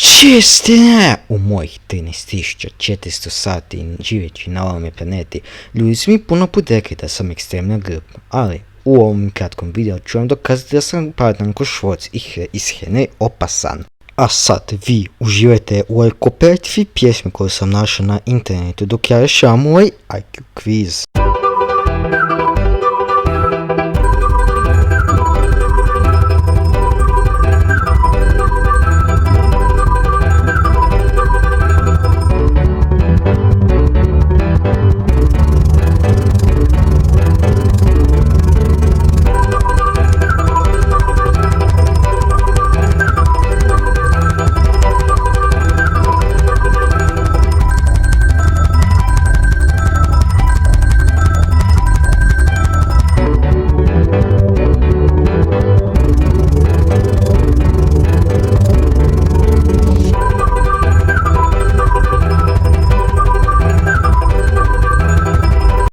Čestina! U mojih 13.400 sati živeći na ovome planeti, ljudi su mi puno put rekli da sam ekstremna grb, ali u ovom kratkom videu ću vam dokazati da sam pametan ko Švorc iz Hene opasan. A sad vi uživajte u ovoj kooperativi pjesme koju sam našao na internetu dok ja rešavam ovaj IQ kviz.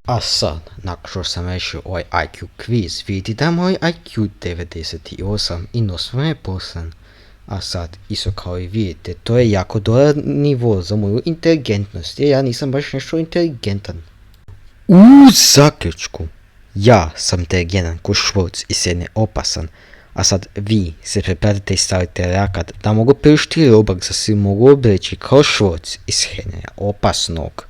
A sad, nakon što sam rešio ovaj IQ kviz, vidite da moj IQ 98 i nosom je poslan. A sad, isto kao i vidite, to je jako dobar nivo za moju inteligentnost, jer ja nisam baš nešto inteligentan. U zaključku, ja sam inteligentan ko Švorc iz Hene opasan, a sad vi se prepratite i stavite rakat da mogu priuštiti Robux da se mogu obreći kao Švorc iz Hene opasnog.